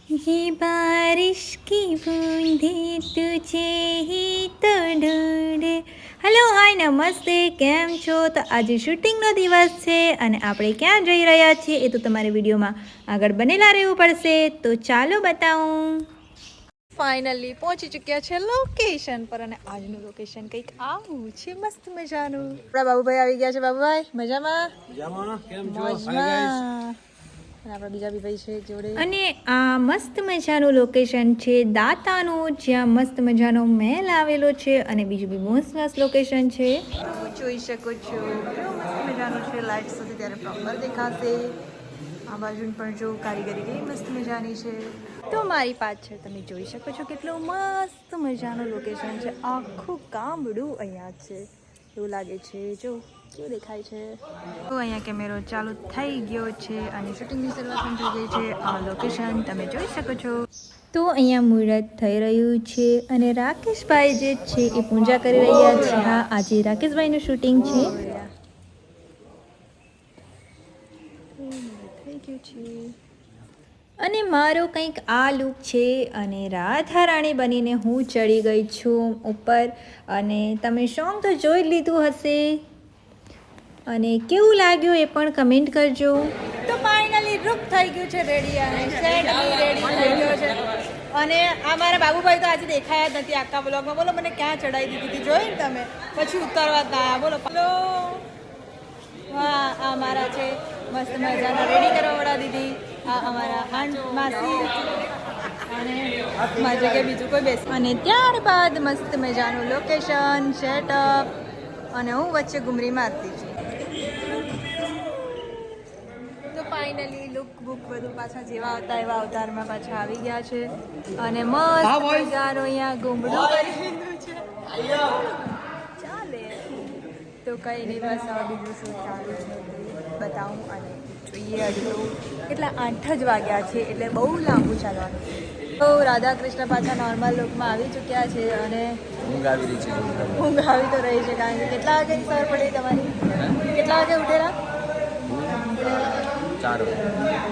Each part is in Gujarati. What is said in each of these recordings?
ये बारिश की बूंदें तुझे ही तो ढूंढे। હેલો હાય નમસ્તે, કેમ છો? તો આજે શૂટિંગનો દિવસ છે અને આપણે ક્યાં જઈ રહ્યા છીએ એ તો તમારે વિડીયોમાં આગળ બનેલા રહેવું પડશે. તો ચાલો બતાવું. ફાઇનલી પહોંચી ચૂક્યા છે લોકેશન પર અને આજનું લોકેશન કંઈક આવું છે મસ્ત મજાનું. આપણા બાબુભાઈ આવી ગયા છે. બાબુભાઈ મજામાં? કેમ છો? મજામાં. અને આપણા બીજા બી ભાઈ છે જોડે. અને આ મસ્ત મજાનું લોકેશન છે દાતાનું, જ્યાં મસ્ત મજાનો મહેલ આવેલો છે અને બીજું બી મસ્ત લોકેશન છે. તો જોઈ શકો છો કેવું મસ્ત મજાનું છે. લાઇટ સુધી ત્યારે પ્રોપર દેખાશે. આ બાજુ પણ જો કારીગરી કેવી મસ્ત મજાની છે. તો મારી પાછળ તમે જોઈ શકો છો કેટલું મસ્ત મજાનું લોકેશન છે. આખું ગામડું અહીંયા છે એવું લાગે છે. જો કેવું દેખાય છે. તો અહીંયા કેમેરો ચાલુ થઈ ગયો છે અને શૂટિંગની શરૂઆત પણ થઈ ગઈ છે. આ લોકેશન તમે જોઈ શકો છો. તો અહીંયા મુહૂર્ત થઈ રહ્યું છે અને રાકેશભાઈ જે છે એ પૂજા કરી રહ્યા છે. હા, આજે રાકેશભાઈનું શૂટિંગ છે. થઈ ગયું છે અને મારો કંઈક આ લુક છે અને રાધા રાણી બનીને હું ચડી ગઈ છું ઉપર. અને તમે સોંગ તો જોઈ લીધું હશે અને કેવું લાગ્યું એ પણ કમેન્ટ કરજો. તો ફાઇનલી લુક થઈ ગયું છે રેડી અને સેટ બી રેડી થઈ ગયો છે. અને આ મારા બાબુભાઈ તો આજે દેખાયા જ નથી આખા બ્લોગમાં. બોલો મને ક્યાં ચડાવી દીધી હતી જોઈ ને તમે? પછી ઉતારવા ગયા. બોલો બોલો. હા, આ મારા છે મસ્ત મજાના રેડી કરવાવાળા દીદી. આ અમારા આંટ માસી અને મારી જગ્યાએ બીજું કોઈ બેસ. અને ત્યારબાદ મસ્ત મજાનું લોકેશન સેટઅપ અને હું વચ્ચે ઘૂમરી મારતી છું. તો ફાઇનલી લુક બુક બધું પાછા જેવા આવતા એવા અવતારમાં પાછા આવી ગયા છે અને મસ્ત મજાનો અહીંયા ઘૂમડું કરી લીધું છે. ચાલે તો કંઈ નહીં, બસ હવે બીજું શું ચાલુ છે બતાવું અને જોઈએ. હજુ તો કેટલા 8 જ વાગ્યા છે એટલે બહુ લાંબુ ચાલવાનું. તો રાધા કૃષ્ણ પાછા નોર્મલ લુકમાં આવી ચૂક્યા છે અને ઊંઘ આવી રહી છે. ઊંઘ આવી તો રહી છે કારણ કે કેટલા વાગ્યાની સવાર પડી તમારી? કેટલા વાગે ઉઠેલા? 4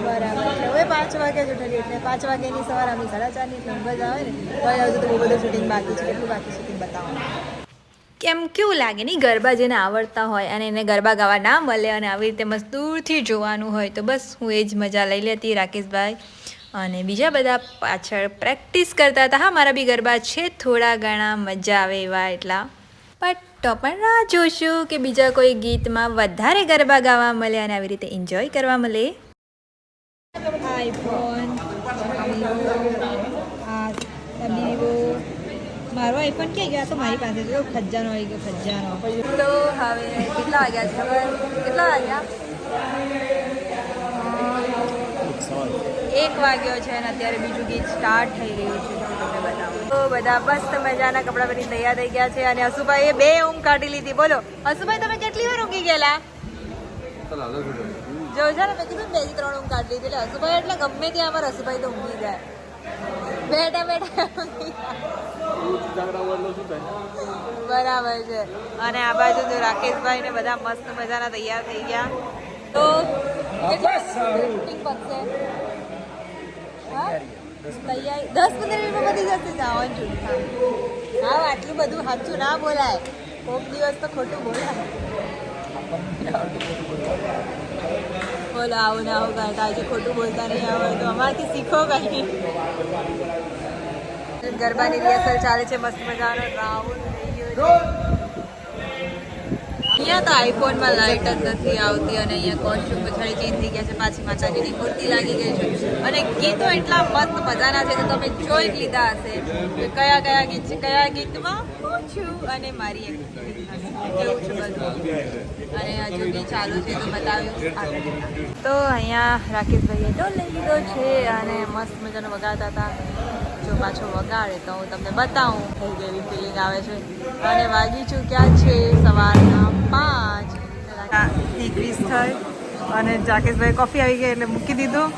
બરાબર છે. હવે 5 વાગ્યા જ ઉઠેલી એટલે 5 વાગ્યાની સવાર આવી 4:30 એટલે ઊંઘ જ આવે ને. ભાઈ હજુ તો બહુ બધું શૂટિંગ બાકી છે. કેટલું બાકી શૂટિંગ બતાવવાનું. કેમ કેવું લાગે નહીં? ગરબા જેને આવડતા હોય અને એને ગરબા ગાવા ના મળે અને આવી રીતે મસ્ત દૂરથી જોવાનું હોય તો બસ હું એ જ મજા લઈ લેતી. રાકેશભાઈ અને બીજા બધા પાછળ પ્રેક્ટિસ કરતા હતા. હા, મારા બી ગરબા છે થોડા ઘણા મજા આવે એવા એટલા. બટ તો પણ રાહ જોશું કે બીજા કોઈ ગીતમાં વધારે ગરબા ગાવા મળે અને આવી રીતે એન્જોય કરવા મળે. આઈફોન મારો આઈફોન ક્યાં ગયો? તો મારી પાસે તો ખજાનો આવી ગયો, ખજાનો. તો હવે કેટલા વાગ્યા છે ખબર? કેટલા વાગ્યા? 1 વાગ્યો છે અને અત્યારે બીજું ગીત સ્ટાર્ટ થઈ રહ્યું છે. તમને બતાવું તો બધા મસ્ત મજાના કપડાં બધી તૈયાર થઈ ગયા છે અને હસુભાઈએ 2 ઊંઘ કાઢી લીધી. બોલો હસુભાઈ, તમે કેટલી વાર ઊંઘી ગયેલા? જો છે ને મેં કીધું 2 થી 3 ઊંઘ કાઢી લીધી એટલે હસુભાઈ એટલે ગમે ત્યાં અમારા હસુભાઈ તો ઊંઘી જાય. બેઠા બેઠા બરાબર છે. અને આ બાજુ તો રાકેશભાઈ ને બધા મસ્ત મજાના તૈયાર થઈ ગયા. તો શૂટિંગ પતશે? તૈયારી 10-15 મિનિટમાં બધી જશે. જવાનું છું. હા, આટલું બધું સાચું ના બોલાય. કોક દિવસ તો ખોટું બોલાય. બોલો આવું ને આવું કરતા આજે ખોટું બોલતા નહીં આવડતું. અમારાથી શીખો કંઈ. ગરબાની રિહર્સલ ચાલે છે મસ્ત મજાનો રાઉન્ડ થઈ ગયો છે. અહીંયા તો આઈફોનમાં લાઇટ જ નથી આવતી અને અહીંયા કોસ્ટ્યુમ પછાડી ચેન્જ થઈ ગયા છે. પાછી માતાજીની મૂર્તિ લાગી ગઈ છે અને ગીતો એટલા મસ્ત મજાના છે કે તમે જોઈ જ લીધા હશે કે કયા કયા ગીત છે, કયા ગીતમાં હું છું અને મારી કેવું છે બધું. અને હજુ બી ચાલુ છે તો બતાવ્યું આગળ. તો અહીંયા રાકેશભાઈએ ઢોલ લઈ લીધો છે અને મસ્ત મજાનો વગાડતા હતા. જો પાછો વગાડે તો હું તમને બતાવું કઈ કેવી ફિલિંગ આવે છે. અને વાગી ચૂક્યા છે સવારના 5:21 થઈ અને રાકેશભાઈ કોફી આવી ગઈ એટલે મૂકી દીધું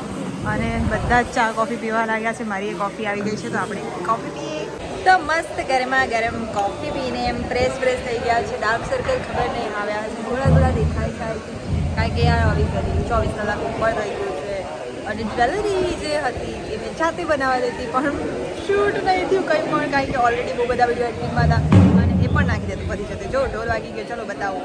અને બધા જ ચા કોફી પીવા લાગ્યા છે. મારી એ કોફી આવી ગઈ છે તો આપણે કોફી પીએ. તો મસ્ત ગરમા ગરમ કોફી પીને એમ ફ્રેશ થઈ ગયા છે. ડાર્ક સર્કલ ખબર નહીં આવ્યા છે, થોડા દેખાય થાય છે કારણ કે યાર 24 કલાક ઉપર રહી ગયું છે અને જ્વેલરી જે હતી એ મેં જાતે બનાવવા દેતી પણ શૂટ નહીં થયું કંઈ પણ, કારણ કે ઓલરેડી બહુ બધા વિડીયો એડિટિંગમાં હતા અને એ પણ નાખી દેતું ફરી જતે. જો ઢોલ વાગી ગયો, ચલો બતાવો.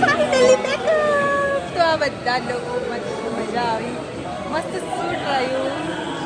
Finally backup. તો આ બધા લોકો મસ્ત મજા આવી, મસ્ત શૂટ રહ્યું.